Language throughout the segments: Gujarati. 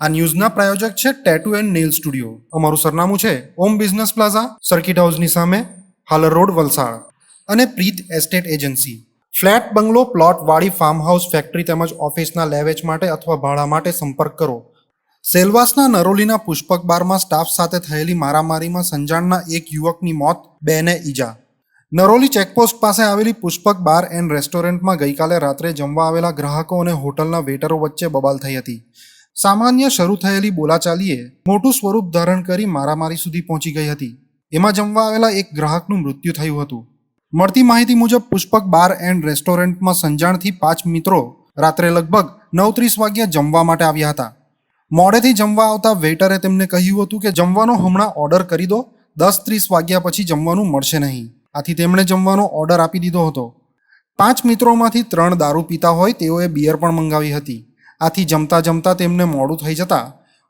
આ ન્યૂઝના પ્રાયોજક છે ટેટુ એન્ડ નેલ સ્ટુડિયો. અમારું સરનામું છે ઓમ બિઝનેસ પ્લાઝા, સર્કિટ હાઉસની સામે, હાલર રોડ, વલસાડ. અને પ્રીત એસ્ટેટ એજન્સી. ફ્લેટ, બંગલો, પ્લોટ, વાડી, ફાર્મ હાઉસ, ફેક્ટરી તેમજ ઓફિસના લેવેચ માટે અથવા ભાડા માટે સંપર્ક કરો. સેલવાસના નરોલીના પુષ્પક બારમાં સ્ટાફ સાથે થયેલી મારામારીમાં સંજાણના એક યુવકની મોત, 2 ને ઈજા. નરોલી ચેકપોસ્ટ પાસે આવેલી પુષ્પક બાર એન્ડ રેસ્ટોરન્ટમાં ગઈકાલે રાત્રે જમવા આવેલા ગ્રાહકો અને હોટલના વેટરો વચ્ચે બબાલ થઈ હતી. સામાન્ય શરૂ થયેલી બોલાચાલીએ મોટું સ્વરૂપ ધારણ કરી મારામારી સુધી પહોંચી ગઈ હતી. એમાં જમવા આવેલા એક ગ્રાહકનું મૃત્યુ થયું હતું. મળતી માહિતી મુજબ પુષ્પક બાર એન્ડ રેસ્ટોરન્ટમાં સંજાણથી 5 મિત્રો રાત્રે લગભગ 9:30 વાગ્યે જમવા માટે આવ્યા હતા. મોડેથી જમવા આવતા વેઇટરે તેમને કહ્યું હતું કે જમવાનો હમણાં ઓર્ડર કરી દો, 10:30 વાગ્યા પછી જમવાનું મળશે નહીં. આથી તેમણે જમવાનો ઓર્ડર આપી દીધો હતો. 5 મિત્રોમાંથી 3 દારૂ પીતા હોય તેઓએ બિયર પણ મંગાવી હતી. આથી જમતા જમતા તેમને મોડું થઈ જતા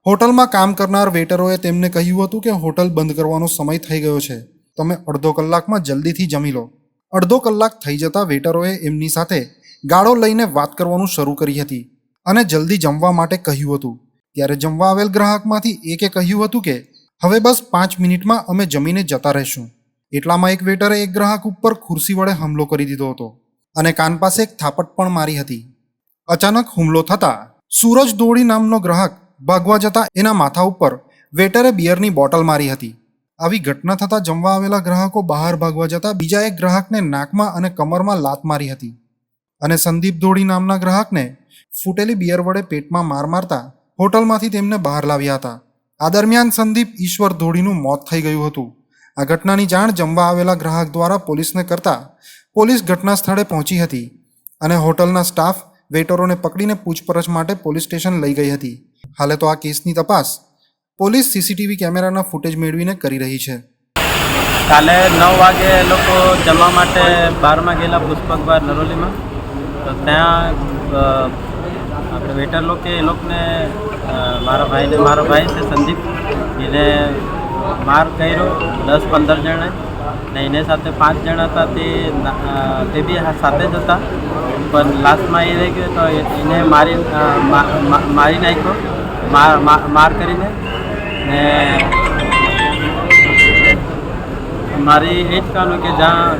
હોટલમાં કામ કરનાર વેટરોએ તેમને કહ્યું હતું કે હોટલ બંધ કરવાનો સમય થઈ ગયો છે, તમે અડધો કલાકમાં જલ્દીથી જમી લો. અડધો કલાક થઈ જતા વેટરોએ એમની સાથે ગાળો લઈને વાત કરવાનું શરૂ કરી હતી અને જલ્દી જમવા માટે કહ્યું હતું. ત્યારે જમવા આવેલ ગ્રાહકમાંથી એકે કહ્યું હતું કે હવે બસ 5 મિનિટમાં અમે જમીને જતા રહીશું. એટલામાં એક વેટરે એક ગ્રાહક ઉપર ખુરશી વડે હુમલો કરી દીધો હતો અને કાન પાસે એક થાપટ પણ મારી હતી. અચાનક હુમલો થતાં સૂરજ દોડી નામનો ગ્રાહક ભાગવા જતા એના માથા ઉપર વેટરે બિયરની બોટલ મારી હતી. આવી ઘટના થતાં જમવા આવેલા ગ્રાહકો બહાર ભાગવા જતા બીજા એક ગ્રાહકને નાકમાં અને કમરમાં લાત મારી હતી અને સંદીપ દોડી નામના ગ્રાહકને ફૂટેલી બિયર વડે પેટમાં માર મારતા હોટલમાંથી તેમને બહાર લાવ્યા હતા. આ દરમિયાન સંદીપ ઈશ્વર ધોડીનું મોત થઈ ગયું હતું. આ ઘટનાની જાણ જમવા આવેલા ગ્રાહક દ્વારા પોલીસને કરતા પોલીસ ઘટના સ્થળે પહોંચી હતી અને હોટલના સ્ટાફ વેટરોને પકડીને પૂછપરછ માટે પોલીસ સ્ટેશન લઈ ગઈ હતી. હાલે તો આ કેસની તપાસ પોલીસ સીસીટીવી કેમેરાના ફૂટેજ મેળવીને કરી રહી છે. કાલે 9 વાગે એ લોકો જમવા માટે બારમાં ગયેલા પુષ્પક બાર નરોલીમાં. તો ત્યાં આપણે વેટર લોકો એ લોકોને મારો ભાઈ છે સંદીપ, એને માર કર્યો 10-15 જણા ને એને સાથે 5 જણા હતા તે બી સાથે જ હતા. પણ લાસ્ટમાં એ રહી ગયો તો એને મારી નાખ્યો માર કરીને. ને મારી એ જ કહેવાનું કે જ્યાં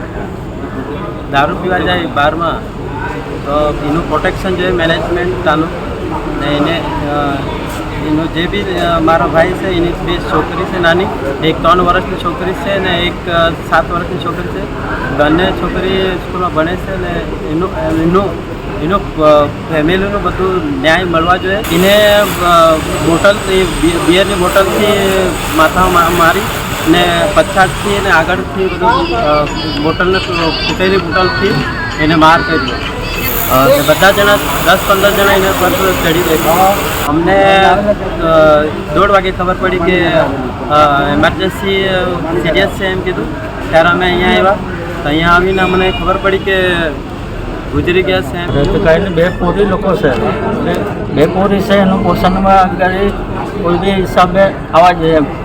દારૂ પીવા જાય બારમાં તો એનું પ્રોટેક્શન જોઈએ મેનેજમેન્ટ ચાલુ. ને એનો જે બી મારો ભાઈ છે એની 2 છોકરી છે નાની, એક 3 વર્ષની છોકરી છે ને એક 7 વર્ષની છોકરી છે. બંને છોકરી સ્કૂલમાં ભણે છે ને એનું ફેમિલીનું બધું ન્યાય મળવા જોઈએ. એને બિયરની બોટલથી માથામાં મારી ને પછાડથી અને આગળથી બધું બોટલને ફૂટેલી બોટલથી એને માર કર્યો. બધા જણા 10-15 જણા એને પર ચડી ગયા. અમને 1:30 વાગે ખબર પડી કે એમરજન્સી સિરિયસ છે એમ કીધું. ત્યારે અમે અહીંયા આવ્યા. તો અહીંયા આવીને અમને ખબર પડી કે ગુજરી ગયા છે. તો કાંઈ 2 પોરી લોકો છે, 2 પોરી છે એનું પોષણમાં આગળ કોઈ બી હિસાબે આવવા જોઈએ એમ.